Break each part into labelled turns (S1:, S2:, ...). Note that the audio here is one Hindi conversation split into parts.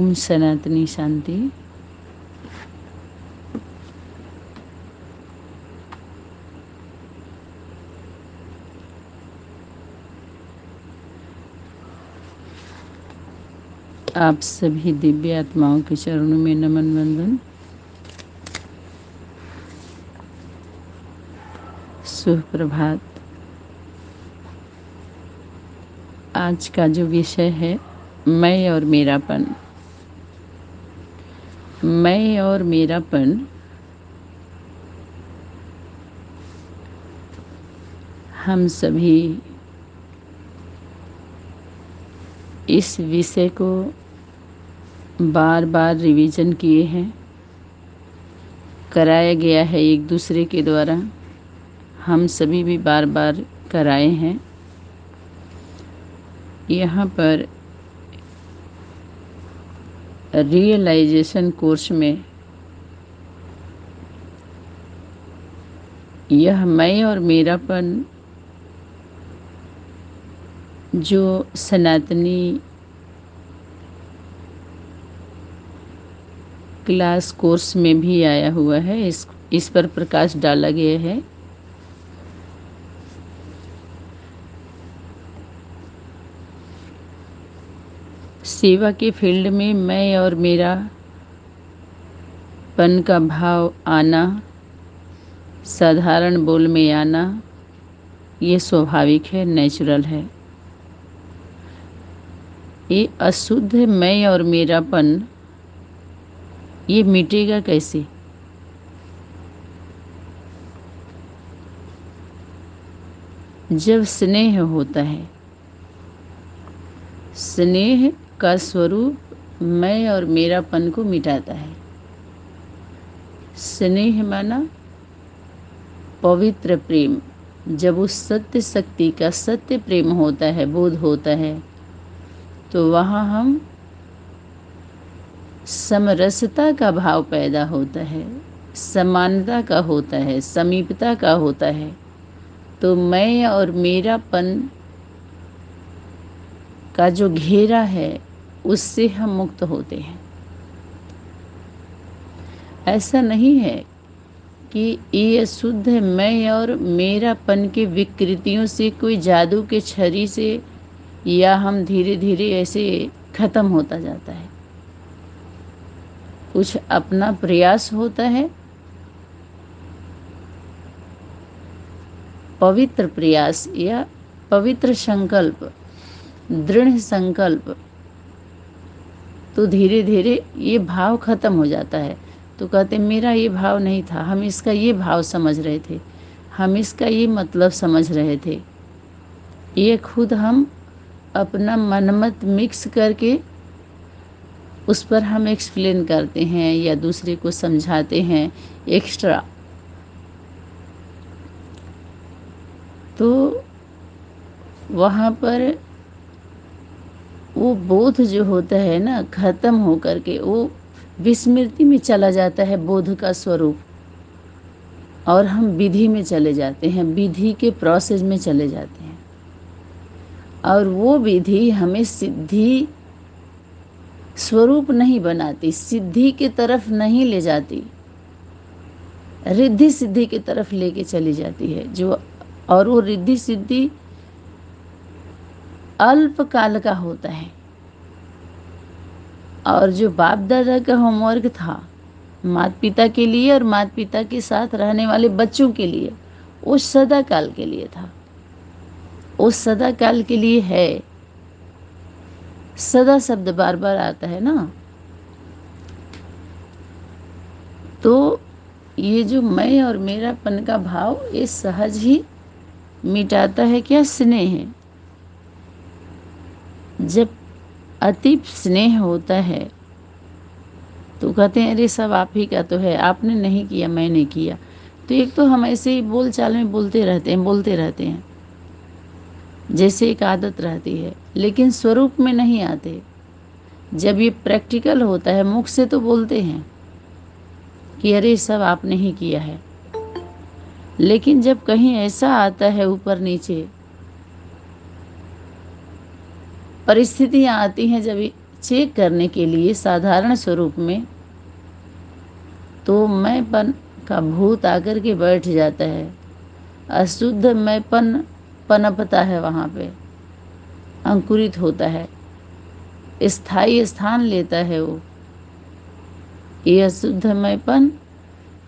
S1: ओम सनातनी शांति। आप सभी दिव्य आत्माओं के चरणों में नमन वंदन। सुप्रभात। आज का जो विषय है मैं और मेरापन। मैं और मेरापन हम सभी इस विषय को बार बार रिवीजन किए हैं, कराया गया है एक दूसरे के द्वारा। हम सभी भी बार बार कराए हैं। यहाँ पर रियलाइजेशन कोर्स में यह मैं और मेरापन जो सनातनी क्लास कोर्स में भी आया हुआ है, इस पर प्रकाश डाला गया है। सेवा के फील्ड में मैं और मेरा पन का भाव आना, साधारण बोल में आना, ये स्वाभाविक है, नेचुरल है। ये अशुद्ध मैं और मेरापन ये मिटेगा कैसे? जब स्नेह होता है। स्नेह का स्वरूप मैं और मेरापन को मिटाता है। स्नेह माना पवित्र प्रेम। जब उस सत्य शक्ति का सत्य प्रेम होता है, बोध होता है, तो वहाँ हम समरसता का भाव पैदा होता है, समानता का होता है, समीपता का होता है। तो मैं और मेरापन का जो घेरा है उससे हम मुक्त होते हैं। ऐसा नहीं है कि ये शुद्ध मैं और मेरापन के विकृतियों से कोई जादू के छड़ी से या हम धीरे धीरे ऐसे खत्म होता जाता है। कुछ अपना प्रयास होता है, पवित्र प्रयास या पवित्र संकल्प, दृढ़ संकल्प, तो धीरे धीरे ये भाव खत्म हो जाता है। तो कहते मेरा ये भाव नहीं था, हम इसका ये भाव समझ रहे थे, हम इसका ये मतलब समझ रहे थे। ये खुद हम अपना मनमत मिक्स करके उस पर हम एक्सप्लेन करते हैं या दूसरे को समझाते हैं एक्स्ट्रा। तो वहाँ पर वो बोध जो होता है ना, खत्म हो करके वो विस्मृति में चला जाता है बोध का स्वरूप, और हम विधि में चले जाते हैं, विधि के प्रोसेस में चले जाते हैं। और वो विधि हमें सिद्धि स्वरूप नहीं बनाती, सिद्धि की तरफ नहीं ले जाती, रिद्धि सिद्धि की तरफ लेके चली जाती है जो। और वो रिद्धि सिद्धि अल्प काल का होता है। और जो बाप दादा का होमवर्क था माता पिता के लिए और माता पिता के साथ रहने वाले बच्चों के लिए, वो सदा काल के लिए था, वो सदा काल के लिए है। सदा शब्द बार बार आता है ना। तो ये जो मैं और मेरापन का भाव ये सहज ही मिटाता है क्या? स्नेह। जब अति स्नेह होता है तो कहते हैं अरे सब आप ही का तो है, आपने नहीं किया, मैंने किया। तो एक तो हम ऐसे ही बोल चाल में बोलते रहते हैं जैसे एक आदत रहती है, लेकिन स्वरूप में नहीं आते। जब ये प्रैक्टिकल होता है, मुख से तो बोलते हैं कि अरे सब आपने ही किया है, लेकिन जब कहीं ऐसा आता है ऊपर नीचे परिस्थितियां आती हैं, जब चेक करने के लिए साधारण स्वरूप में, तो मैंपन का भूत आकर के बैठ जाता है। अशुद्ध मैंपन पनपता है, वहाँ पे अंकुरित होता है, स्थायी स्थान लेता है वो। ये अशुद्ध मैंपन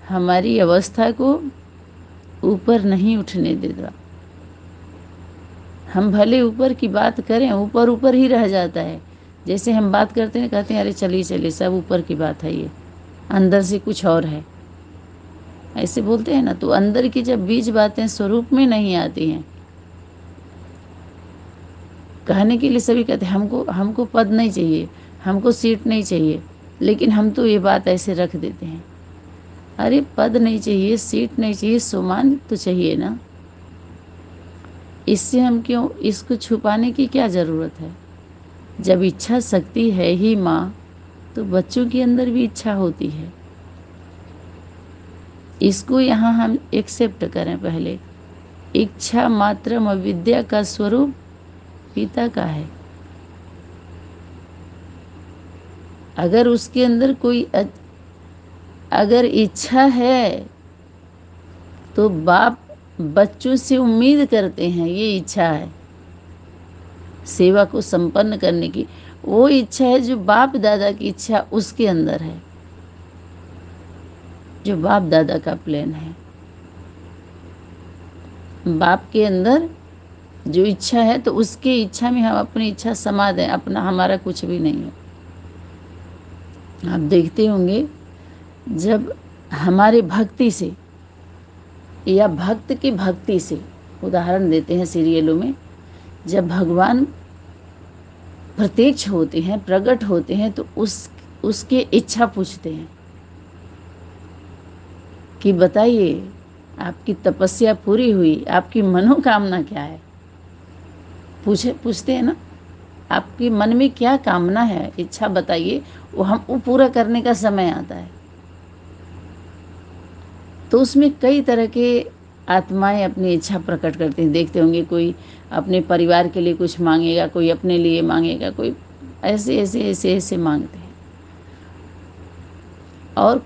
S1: हमारी अवस्था को ऊपर नहीं उठने देता। हम भले ऊपर की बात करें, ऊपर ऊपर ही रह जाता है। जैसे हम बात करते हैं, कहते हैं अरे चलिए चलिए, सब ऊपर की बात है, ये अंदर से कुछ और है, ऐसे बोलते हैं ना। तो अंदर की जब बीज बातें स्वरूप में नहीं आती हैं, कहने के लिए सभी कहते हैं हमको हमको पद नहीं चाहिए, हमको सीट नहीं चाहिए, लेकिन हम तो ये बात ऐसे रख देते हैं, अरे पद नहीं चाहिए, सीट नहीं चाहिए, सम्मान तो चाहिए ना। इससे हम क्यों, इसको छुपाने की क्या ज़रूरत है? जब इच्छा शक्ति है ही माँ, तो बच्चों के अंदर भी इच्छा होती है। इसको यहाँ हम एक्सेप्ट करें पहले। इच्छा मात्रम अविद्या का स्वरूप पिता का है। अगर उसके अंदर कोई अगर इच्छा है, तो बाप बच्चों से उम्मीद करते हैं, ये इच्छा है सेवा को संपन्न करने की। वो इच्छा है जो बाप दादा की इच्छा उसके अंदर है, जो बाप दादा का प्लान है। बाप के अंदर जो इच्छा है, तो उसके इच्छा में हम अपनी इच्छा समा दें, अपना हमारा कुछ भी नहीं है। आप देखते होंगे, जब हमारे भक्ति से या भक्त की भक्ति से, उदाहरण देते हैं सीरियलों में, जब भगवान प्रत्यक्ष होते हैं, प्रकट होते हैं, तो उसके इच्छा पूछते हैं कि बताइए आपकी तपस्या पूरी हुई, आपकी मनोकामना क्या है। पूछते हैं ना, आपके मन में क्या कामना है, इच्छा बताइए, वो पूरा करने का समय आता है। तो उसमें कई तरह के आत्माएं अपनी इच्छा प्रकट करती हैं। देखते होंगे, कोई अपने परिवार के लिए कुछ मांगेगा, कोई अपने लिए मांगेगा, कोई ऐसे ऐसे ऐसे ऐसे मांगते हैं। और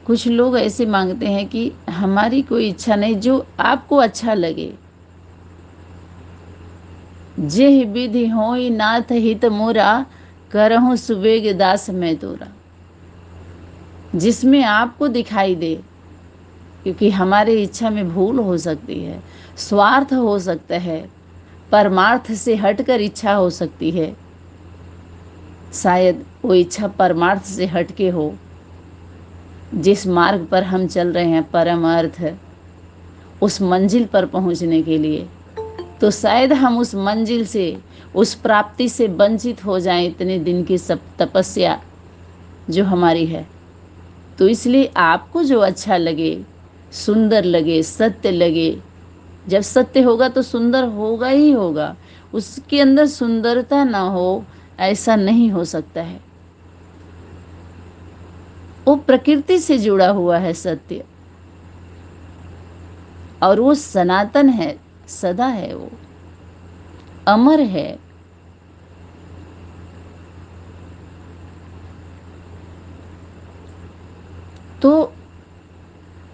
S1: कुछ लोग ऐसे मांगते हैं कि हमारी कोई इच्छा नहीं, जो आपको अच्छा लगे। जेह विधि होई नाथ हित मोरा, करहूँ सुबेग दास मैं तोरा। जिसमें आपको दिखाई दे, क्योंकि हमारे इच्छा में भूल हो सकती है, स्वार्थ हो सकता है, परमार्थ से हटकर इच्छा हो सकती है। शायद वो इच्छा परमार्थ से हटके हो। जिस मार्ग पर हम चल रहे हैं, परम अर्थ, उस मंजिल पर पहुंचने के लिए, तो शायद हम उस मंजिल से, उस प्राप्ति से वंचित हो जाएं, इतने दिन की सब तपस्या जो हमारी है। तो इसलिए आपको जो अच्छा लगे, सुंदर लगे, सत्य लगे, जब सत्य होगा तो सुंदर होगा ही होगा। उसके अंदर सुंदरता ना हो, ऐसा नहीं हो सकता है। वो प्रकृति से जुड़ा हुआ है सत्य, और वो सनातन है, सदा है, वो अमर है। तो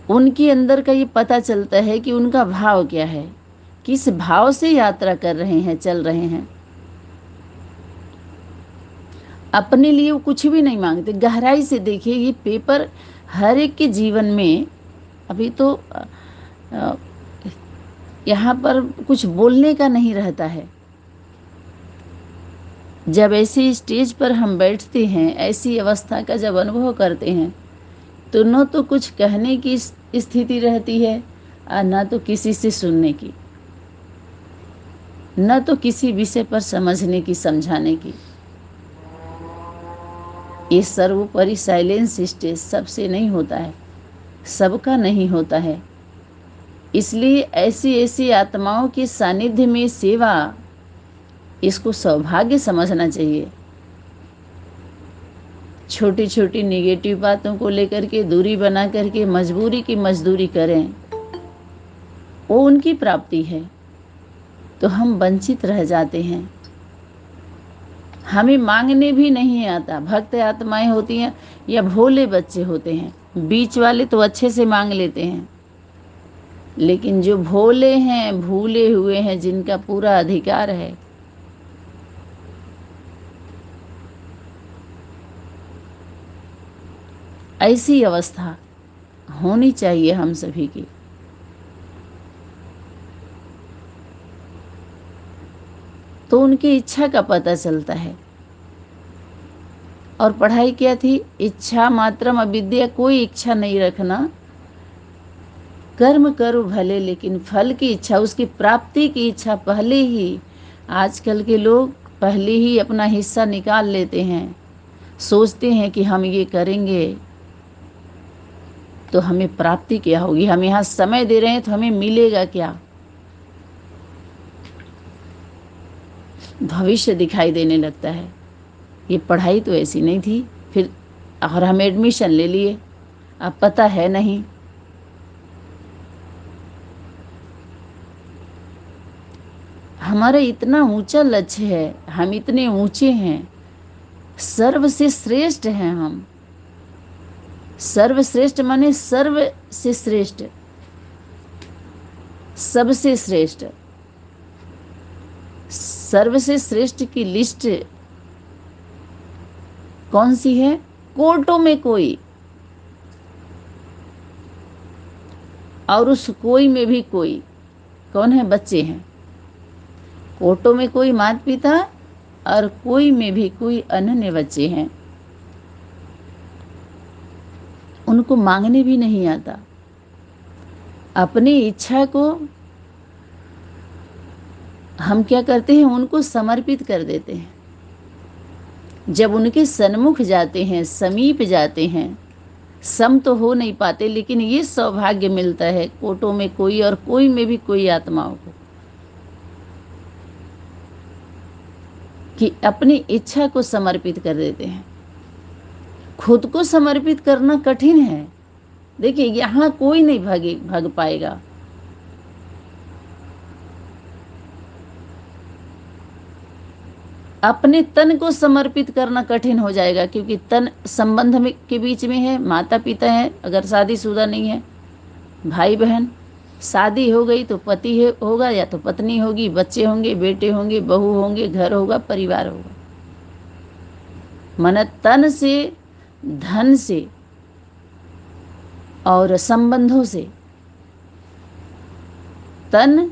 S1: उनके अंदर का ये पता चलता है कि उनका भाव क्या है, किस भाव से यात्रा कर रहे हैं, चल रहे हैं। अपने लिए वो कुछ भी नहीं मांगते। गहराई से देखिए, ये पेपर हर एक के जीवन में, अभी तो यहाँ पर कुछ बोलने का नहीं रहता है। जब ऐसी स्टेज पर हम बैठते हैं, ऐसी अवस्था का जब अनुभव करते हैं, तो न तो कुछ कहने की स्थिति रहती है, और न तो किसी से सुनने की, न तो किसी विषय पर समझने की, समझाने की। ये सर्वोपरि साइलेंस स्टेज सबसे नहीं होता है, सबका नहीं होता है। इसलिए ऐसी ऐसी आत्माओं के सानिध्य में सेवा, इसको सौभाग्य समझना चाहिए। छोटी छोटी निगेटिव बातों को लेकर के दूरी बना करके मजबूरी की मजदूरी करें, वो उनकी प्राप्ति है, तो हम वंचित रह जाते हैं। हमें मांगने भी नहीं आता। भक्त आत्माएं होती हैं या भोले बच्चे होते हैं। बीच वाले तो अच्छे से मांग लेते हैं, लेकिन जो भोले हैं, भूले हुए हैं, जिनका पूरा अधिकार है, ऐसी अवस्था होनी चाहिए हम सभी की। तो उनकी इच्छा का पता चलता है। और पढ़ाई क्या थी? इच्छा मात्रम अविद्या, कोई इच्छा नहीं रखना। कर्म करो भले, लेकिन फल की इच्छा, उसकी प्राप्ति की इच्छा पहले ही। आजकल के लोग पहले ही अपना हिस्सा निकाल लेते हैं, सोचते हैं कि हम ये करेंगे तो हमें प्राप्ति क्या होगी, हम यहाँ समय दे रहे हैं तो हमें मिलेगा क्या, भविष्य दिखाई देने लगता है। ये पढ़ाई तो ऐसी नहीं थी। फिर और हम एडमिशन ले लिए, अब पता है नहीं। हमारा इतना ऊंचा लक्ष्य है, हम इतने ऊंचे हैं, सर्व से श्रेष्ठ हैं हम। सर्वश्रेष्ठ माने सर्व से श्रेष्ठ, सबसे श्रेष्ठ। सर्व से श्रेष्ठ की लिस्ट कौन सी है? कोटों में कोई, और उस कोई में भी कोई। कौन है? बच्चे हैं। कोटों में कोई माता पिता, और कोई में भी कोई अनन्य बच्चे हैं। उनको मांगने भी नहीं आता। अपनी इच्छा को हम क्या करते हैं? उनको समर्पित कर देते हैं। जब उनके सन्मुख जाते हैं, समीप जाते हैं, सम तो हो नहीं पाते, लेकिन ये सौभाग्य मिलता है कोटों में कोई और कोई में भी कोई आत्माओं को, कि अपनी इच्छा को समर्पित कर देते हैं। खुद को समर्पित करना कठिन है। देखिए, यहाँ कोई नहीं भाग पाएगा। अपने तन को समर्पित करना कठिन हो जाएगा, क्योंकि तन संबंध में के बीच में है। माता पिता है, अगर शादीशुदा नहीं है, भाई बहन, शादी हो गई तो पति होगा या तो पत्नी होगी, बच्चे होंगे, बेटे होंगे, बहू होंगे, घर होगा, परिवार होगा। मन तन से, धन से और संबंधों से, तन,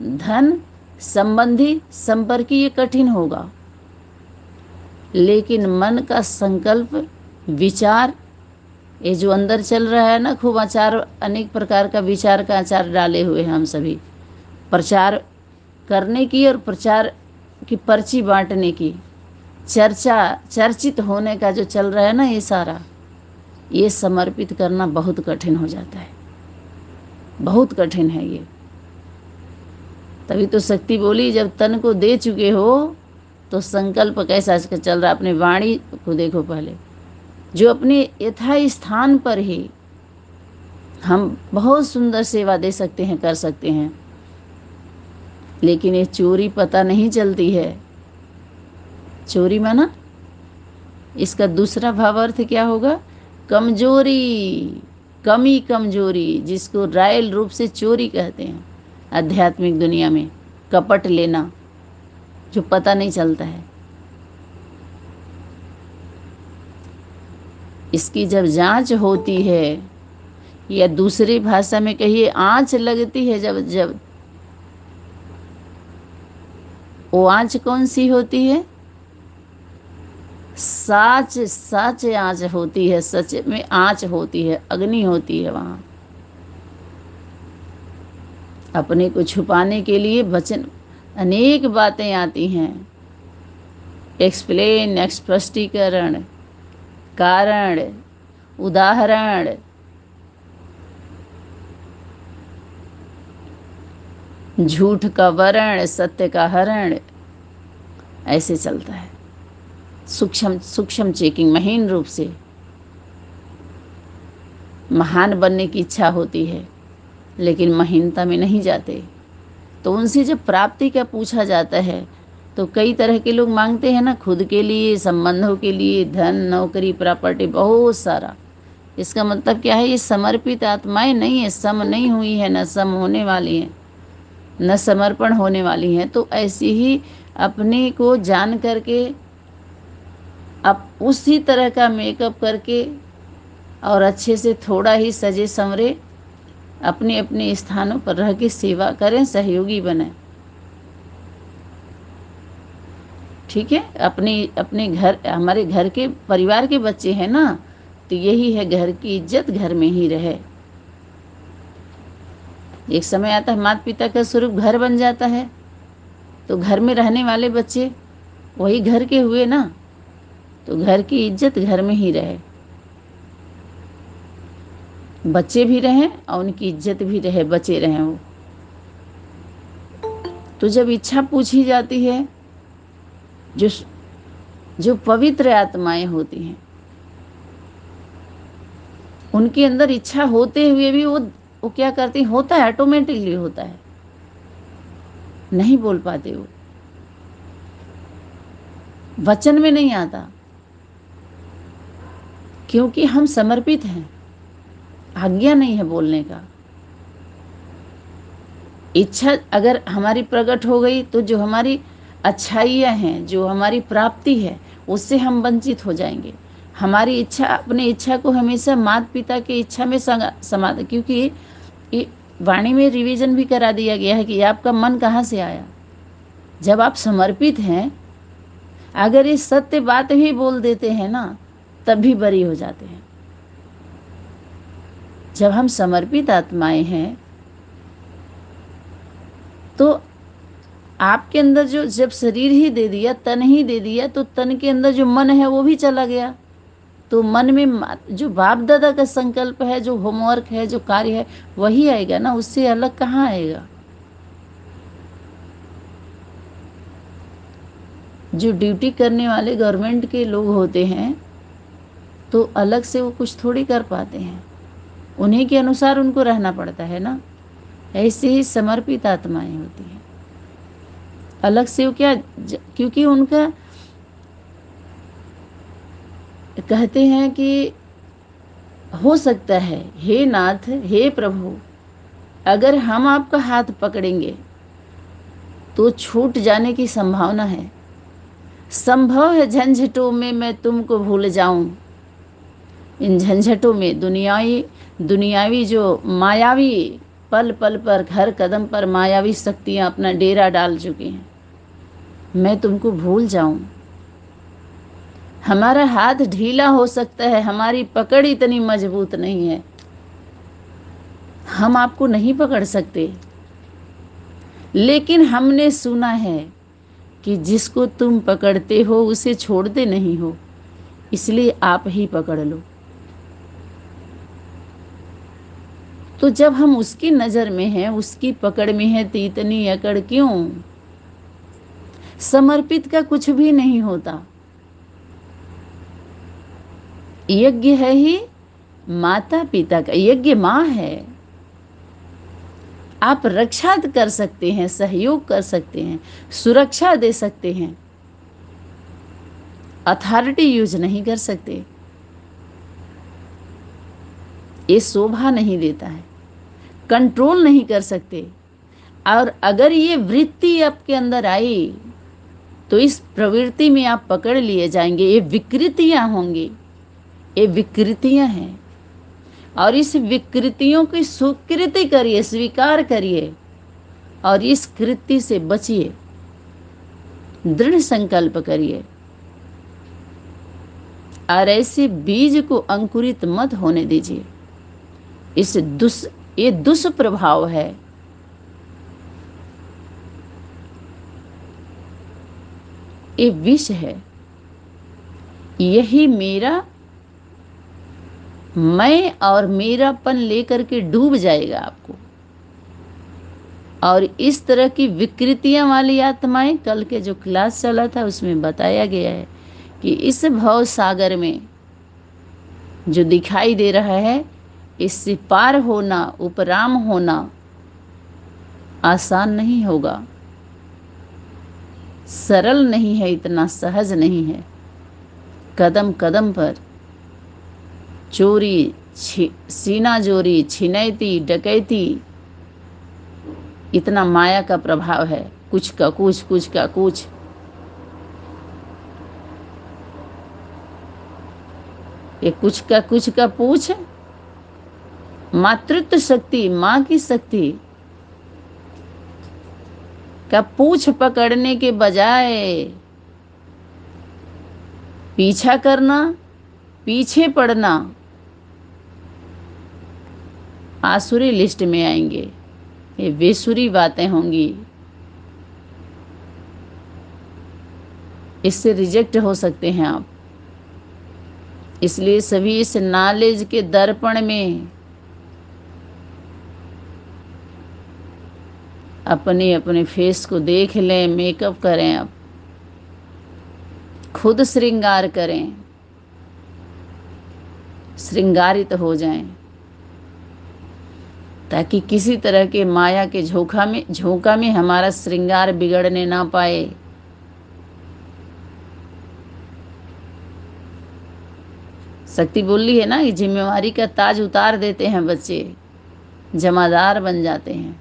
S1: धन, संबंधी, संपर्की, ये कठिन होगा। लेकिन मन का संकल्प, विचार, ये जो अंदर चल रहा है ना, खूब आचार, अनेक प्रकार का विचार का आचार डाले हुए हैं हम सभी, प्रचार करने की और प्रचार की पर्ची बांटने की, चर्चा, चर्चित होने का जो चल रहा है ना, ये सारा, ये समर्पित करना बहुत कठिन हो जाता है। बहुत कठिन है ये। तभी तो शक्ति बोली, जब तन को दे चुके हो तो संकल्प कैसा चल रहा है। अपने वाणी को देखो पहले। जो अपने यथा स्थान पर ही हम बहुत सुंदर सेवा दे सकते हैं, कर सकते हैं, लेकिन ये चोरी पता नहीं चलती है। चोरी माना, इसका दूसरा भावार्थ क्या होगा? कमजोरी, कमी, कमजोरी, जिसको रायल रूप से चोरी कहते हैं आध्यात्मिक दुनिया में। कपट लेना, जो पता नहीं चलता है। इसकी जब जांच होती है, या दूसरी भाषा में कहिए आंच लगती है, जब वो आंच कौन सी होती है? साच, सच आंच होती है। सच में आंच होती है, अग्नि होती है वहाँ। अपने को छुपाने के लिए वचन, अनेक बातें आती हैं। एक्सप्लेन, स्पष्टीकरण, कारण, उदाहरण, झूठ का वरण, सत्य का हरण, ऐसे चलता है। सूक्ष्म सूक्ष्म चेकिंग, महीन रूप से। महान बनने की इच्छा होती है, लेकिन महीनता में नहीं जाते। तो उनसे जब प्राप्ति का पूछा जाता है, तो कई तरह के लोग मांगते हैं ना, खुद के लिए, संबंधों के लिए, धन, नौकरी, प्रॉपर्टी, बहुत सारा। इसका मतलब क्या है, ये समर्पित आत्माएं नहीं है, सम नहीं हुई है, न सम होने वाली हैं, न समर्पण होने वाली हैं। तो ऐसी ही अपने को जान करके, अब उसी तरह का मेकअप करके और अच्छे से थोड़ा ही सजे संवरे अपने अपने स्थानों पर रह के सेवा करें, सहयोगी बने। ठीक है, अपने अपने घर, हमारे घर के परिवार के बच्चे हैं ना, तो यही है, घर की इज्जत घर में ही रहे। एक समय आता है माता पिता का स्वरूप घर बन जाता है, तो घर में रहने वाले बच्चे वही घर के हुए ना, तो घर की इज्जत घर में ही रहे, बच्चे भी रहें और उनकी इज्जत भी रहे, बचे रहें वो। तो जब इच्छा पूछी जाती है, जो जो पवित्र आत्माएं होती हैं, उनके अंदर इच्छा होते हुए भी वो क्या करती, होता है, ऑटोमेटिकली होता है, नहीं बोल पाते वो, वचन में नहीं आता, क्योंकि हम समर्पित हैं, आज्ञा नहीं है बोलने का। इच्छा अगर हमारी प्रकट हो गई तो जो हमारी अच्छाइयाँ हैं, जो हमारी प्राप्ति है, उससे हम वंचित हो जाएंगे। हमारी इच्छा, अपनी इच्छा को हमेशा माता पिता की इच्छा में समा, क्योंकि वाणी में रिवीजन भी करा दिया गया है कि आपका मन कहाँ से आया। जब आप समर्पित हैं, अगर ये सत्य बात भी बोल देते हैं ना, तब भी बरी हो जाते हैं। जब हम समर्पित आत्माएं हैं, तो आपके अंदर जो, जब शरीर ही दे दिया, तन ही दे दिया, तो तन के अंदर जो मन है वो भी चला गया। तो मन में जो बाप दादा का संकल्प है, जो होमवर्क है, जो कार्य है, वही आएगा ना, उससे अलग कहाँ आएगा। जो ड्यूटी करने वाले गवर्नमेंट के लोग होते हैं, तो अलग से वो कुछ थोड़ी कर पाते हैं, उन्हीं के अनुसार उनको रहना पड़ता है ना। ऐसे ही समर्पित आत्माएं होती हैं, अलग से वो क्या, क्योंकि उनका कहते हैं कि हो सकता है, हे नाथ, हे प्रभु, अगर हम आपका हाथ पकड़ेंगे तो छूट जाने की संभावना है, संभव है झंझटों में मैं तुमको भूल जाऊं। इन झंझटों में, दुनियावी जो मायावी, पल पल पर, हर कदम पर मायावी शक्तियां अपना डेरा डाल चुकी हैं, मैं तुमको भूल जाऊं। हमारा हाथ ढीला हो सकता है, हमारी पकड़ इतनी मजबूत नहीं है, हम आपको नहीं पकड़ सकते, लेकिन हमने सुना है कि जिसको तुम पकड़ते हो उसे छोड़ते नहीं हो, इसलिए आप ही पकड़ लो। तो जब हम उसकी नजर में हैं, उसकी पकड़ में हैं, तो इतनी अकड़ क्यों। समर्पित का कुछ भी नहीं होता, यज्ञ है ही माता पिता का, यज्ञ माँ है। आप रक्षा कर सकते हैं, सहयोग कर सकते हैं, सुरक्षा दे सकते हैं, अथॉरिटी यूज नहीं कर सकते, ये शोभा नहीं देता है, कंट्रोल नहीं कर सकते। और अगर ये वृत्ति आपके अंदर आई, तो इस प्रवृत्ति में आप पकड़ लिए जाएंगे, ये विकृतियां होंगी, ये विकृतियां हैं, और इस विकृतियों की स्वीकृति करिए, स्वीकार करिए, और इस कृति से बचिए, दृढ़ संकल्प करिए, और ऐसे बीज को अंकुरित मत होने दीजिए। ये दुष्प्रभाव है। ये विष है, यही मेरा, मैं और मेरापन लेकर के डूब जाएगा आपको। और इस तरह की विकृतियां वाली आत्माएं, कल के जो क्लास चला था उसमें बताया गया है कि इस भव सागर में जो दिखाई दे रहा है, इससे पार होना, उपराम होना आसान नहीं होगा। सरल नहीं है, इतना सहज नहीं है। कदम कदम पर चोरी, सीना जोरी, छिनैती, डकैती, इतना माया का प्रभाव है। कुछ का कुछ, कुछ का कुछ। ये कुछ का पूछ, मातृत्व शक्ति, माँ की शक्ति का पूछ पकड़ने के बजाय पीछा करना, पीछे पड़ना, आसुरी लिस्ट में आएंगे। ये बेसुरी बातें होंगी, इससे रिजेक्ट हो सकते हैं आप। इसलिए सभी इस नॉलेज के दर्पण में अपने अपने फेस को देख लें, मेकअप करें, अब खुद श्रृंगार करें, श्रृंगारित हो जाएं, ताकि किसी तरह के माया के झोंका में हमारा श्रृंगार बिगड़ने ना पाए। शक्ति बोल रही है ना कि जिम्मेवारी का ताज उतार देते हैं बच्चे, जमादार बन जाते हैं।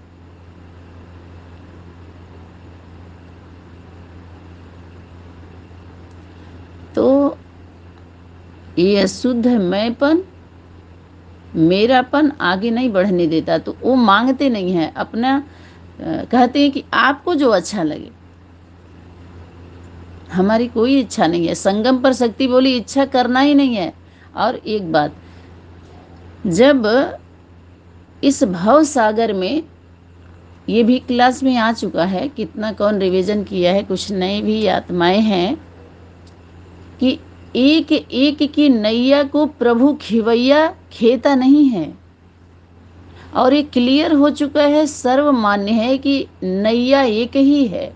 S1: तो ये अशुद्ध मैंपन, मेरापन आगे नहीं बढ़ने देता। तो वो मांगते नहीं है अपना, कहते हैं कि आपको जो अच्छा लगे। हमारी कोई इच्छा नहीं है। संगम पर शक्ति बोली इच्छा करना ही नहीं है। और एक बात, जब इस भव सागर में, ये भी क्लास में आ चुका है, कितना कौन रिवीजन किया है, कुछ नए भी आत्माएं हैं, कि एक एक की नैया को प्रभु खिवैया खेता नहीं है। और ये क्लियर हो चुका है, सर्वमान्य है कि नैया एक ही है।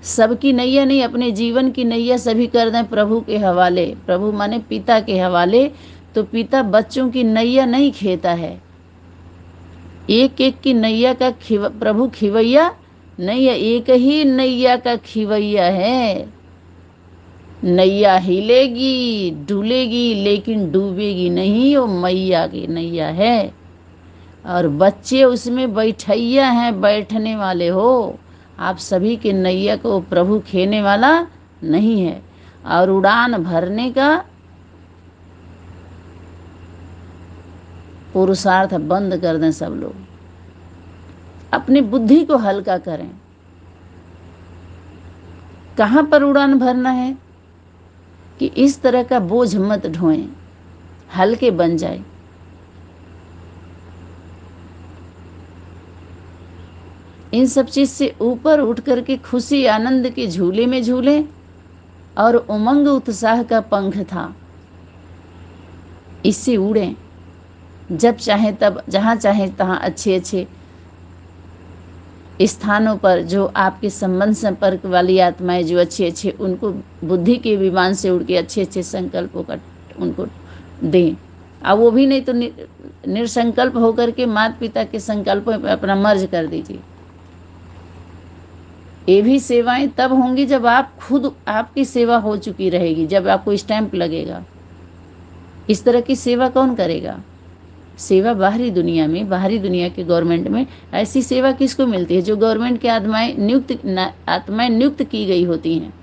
S1: सबकी नैया नहीं, अपने जीवन की नैया सभी कर दें प्रभु के हवाले। प्रभु माने पिता के हवाले। तो पिता बच्चों की नैया नहीं खेता है। एक एक की नैया का प्रभु खिवैया नहीं है, एक ही नैया का खिवैया है। नैया हिलेगी, डुलेगी, लेकिन डूबेगी नहीं। वो मैया की नैया है और बच्चे उसमें बैठैया हैं, बैठने वाले हो। आप सभी के नैया को प्रभु खेने वाला नहीं है। और उड़ान भरने का पुरुषार्थ बंद कर दें सब लोग। अपनी बुद्धि को हल्का करें। कहाँ पर उड़ान भरना है कि इस तरह का बोझ मत ढोएं, हल्के बन जाए। इन सब चीज से ऊपर उठ करके खुशी आनंद के झूले में झूले। और उमंग उत्साह का पंख था, इससे उड़ें। जब चाहे तब, जहाँ चाहे तहाँ अच्छे अच्छे स्थानों पर जो आपके संबंध संपर्क वाली आत्माएं जो अच्छे अच्छे, उनको बुद्धि के विमान से उड़ के अच्छे अच्छे संकल्पों का उनको दें। अब वो भी नहीं तो निरसंकल्प होकर के माता पिता के संकल्पों पर अपना मर्ज कर दीजिए। ये भी सेवाएं तब होंगी जब आप खुद, आपकी सेवा हो चुकी रहेगी, जब आपको स्टैंप लगेगा। इस तरह की सेवा कौन करेगा? सेवा बाहरी दुनिया में, बाहरी दुनिया के गवर्नमेंट में ऐसी सेवा किसको मिलती है? जो गवर्नमेंट के आत्माएं नियुक्त की गई होती हैं।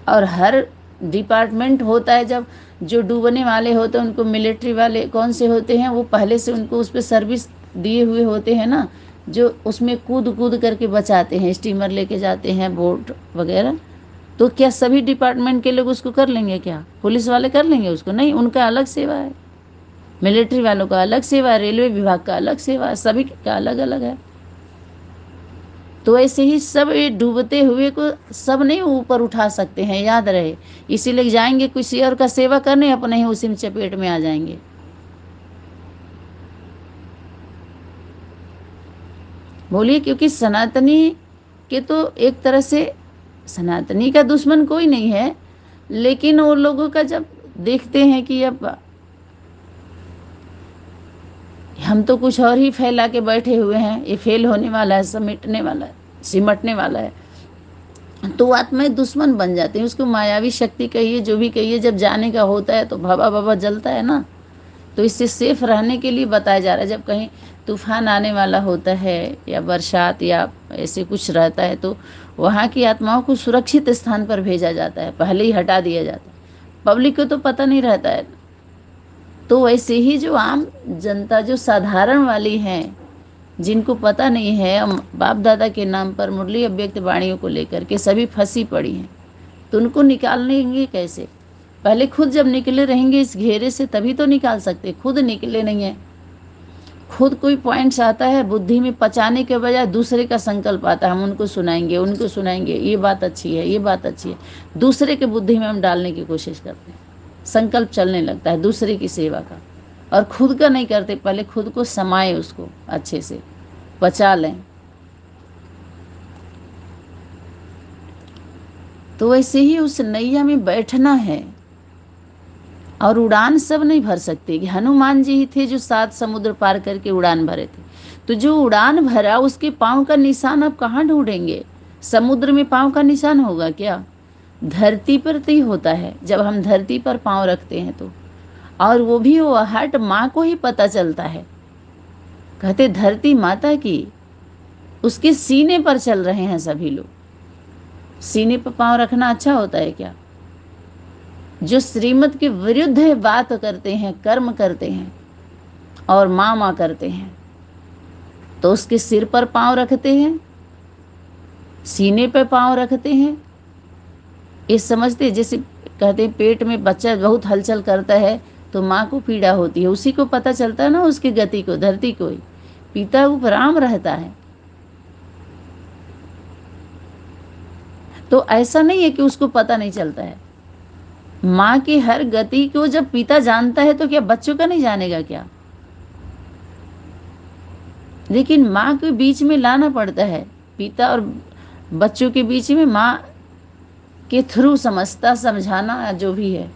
S1: और हर डिपार्टमेंट होता है, जब जो डूबने वाले होते हैं उनको मिलिट्री वाले कौन से होते हैं, वो पहले से उनको उस पर सर्विस दिए हुए होते हैं ना, जो उसमें कूद कूद करके बचाते हैं, स्टीमर लेके जाते हैं, बोट वगैरह। तो क्या सभी डिपार्टमेंट के लोग उसको कर लेंगे? क्या पुलिस वाले कर लेंगे उसको? नहीं, उनका अलग सेवा है। मिलिट्री वालों का अलग सेवा है, रेलवे विभाग का अलग सेवा है, सभी का अलग अलग है। तो ऐसे ही सब ये डूबते हुए को सब नहीं ऊपर उठा सकते हैं, याद रहे। इसीलिए जाएंगे किसी और का सेवा करने, अपने ही उसी में चपेट में आ जाएंगे। बोलिए, क्योंकि सनातनी के तो एक तरह से, सनातनी का दुश्मन कोई नहीं है, लेकिन वो लोगों का जब देखते हैं कि अब हम तो कुछ और ही फैला के बैठे हुए हैं, ये फेल होने वाला है, समेटने वाला है, सिमटने वाला है, तो आत्माएं दुश्मन बन जाती हैं। उसको मायावी शक्ति कहिए, जो भी कहिए, जब जाने का होता है तो भवा भवा जलता है ना। तो इससे सेफ रहने के लिए बताया जा रहा है, जब कहीं तूफान आने वाला होता है या बरसात या ऐसे कुछ रहता है तो वहाँ की आत्माओं को सुरक्षित स्थान पर भेजा जाता है, पहले ही हटा दिया जाता है। पब्लिक को तो पता नहीं रहता है। तो वैसे ही जो आम जनता, जो साधारण वाली हैं, जिनको पता नहीं है, बाप दादा के नाम पर मुरली अव्यक्त वाणियों को लेकर के सभी फंसी पड़ी हैं, तो उनको निकालेंगे कैसे? पहले खुद जब निकले रहेंगे इस घेरे से तभी तो निकाल सकते। खुद निकले नहीं है। खुद कोई पॉइंट्स आता है बुद्धि में, पचाने के बजाय दूसरे का संकल्प आता है, हम उनको सुनाएंगे, उनको सुनाएंगे, ये बात अच्छी है, ये बात अच्छी है, दूसरे के बुद्धि में हम डालने की कोशिश करते हैं। संकल्प चलने लगता है दूसरे की सेवा का, और खुद का नहीं करते। पहले खुद को समाये, उसको अच्छे से पचा लें। तो वैसे ही उस नैया में बैठना है। और उड़ान सब नहीं भर सकते। कि हनुमान जी ही थे जो 7 समुद्र पार करके उड़ान भरे थे। तो जो उड़ान भरा उसके पाँव का निशान अब कहाँ ढूंढेंगे? समुद्र में पाँव का निशान होगा क्या? धरती पर तो ही होता है, जब हम धरती पर पाँव रखते हैं तो। और वो भी वो हट माँ को ही पता चलता है। कहते धरती माता की, उसके सीने पर चल रहे हैं सभी लोग। सीने पर पाँव रखना अच्छा होता है क्या? जो श्रीमत के विरुद्ध बात करते हैं, कर्म करते हैं और माँ माँ करते हैं, तो उसके सिर पर पाँव रखते हैं, सीने पर पाँव रखते हैं। ये समझते, जैसे कहते हैं पेट में बच्चा बहुत हलचल करता है तो माँ को पीड़ा होती है, उसी को पता चलता है ना उसकी गति को, धरती को ही। पिता उपराम रहता है। तो ऐसा नहीं है कि उसको पता नहीं चलता है। माँ की हर गति को जब पिता जानता है तो क्या बच्चों का नहीं जानेगा क्या? लेकिन माँ के बीच में लाना पड़ता है। पिता और बच्चों के बीच में माँ के थ्रू समझता, समझाना जो भी है।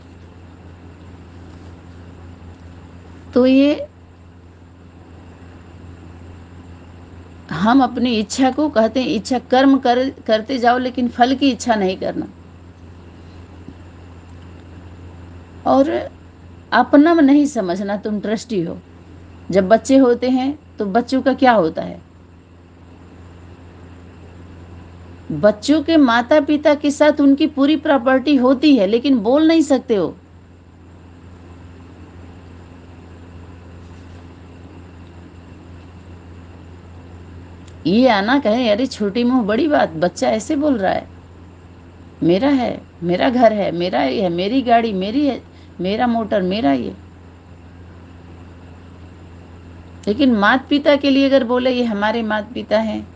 S1: तो ये हम अपनी इच्छा को कहते हैं, इच्छा कर्म करते जाओ लेकिन फल की इच्छा नहीं करना। और अपना नहीं समझना, तुम ट्रस्टी हो। जब बच्चे होते हैं तो बच्चों का क्या होता है? बच्चों के माता पिता के साथ उनकी पूरी प्रॉपर्टी होती है, लेकिन बोल नहीं सकते हो। ये आना कहे अरे छोटी मुंह बड़ी बात, बच्चा ऐसे बोल रहा है, मेरा है, मेरा घर है, मेरा ये है, मेरी गाड़ी मेरी है, मेरा मोटर मेरा ये। लेकिन माता पिता के लिए अगर बोले ये हमारे माता पिता हैं,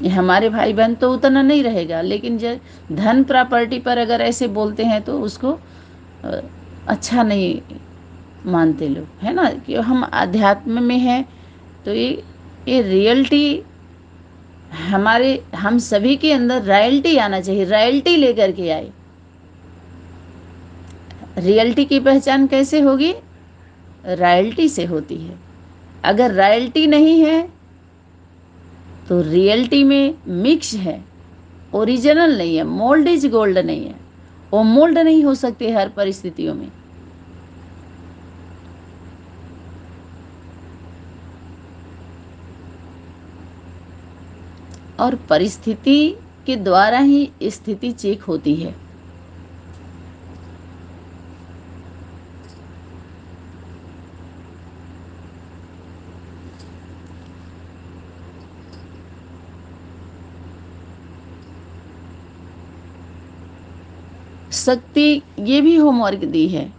S1: ये हमारे भाई बहन, तो उतना नहीं रहेगा। लेकिन जब धन प्रॉपर्टी पर अगर ऐसे बोलते हैं तो उसको अच्छा नहीं मानते लोग, है ना। कि हम अध्यात्म में हैं तो ये रियलिटी हमारे, हम सभी के अंदर रॉयल्टी आना चाहिए। रॉयल्टी लेकर के आए। रियलिटी की पहचान कैसे होगी? रॉयल्टी से होती है। अगर रॉयल्टी नहीं है तो रियलिटी में मिक्स है, ओरिजिनल नहीं है, मोल्ड इज गोल्ड नहीं है। वो मोल्ड नहीं हो सकते हर परिस्थितियों में। और परिस्थिति के द्वारा ही स्थिति चेक होती है। शक्ति ये भी होमवर्क दी है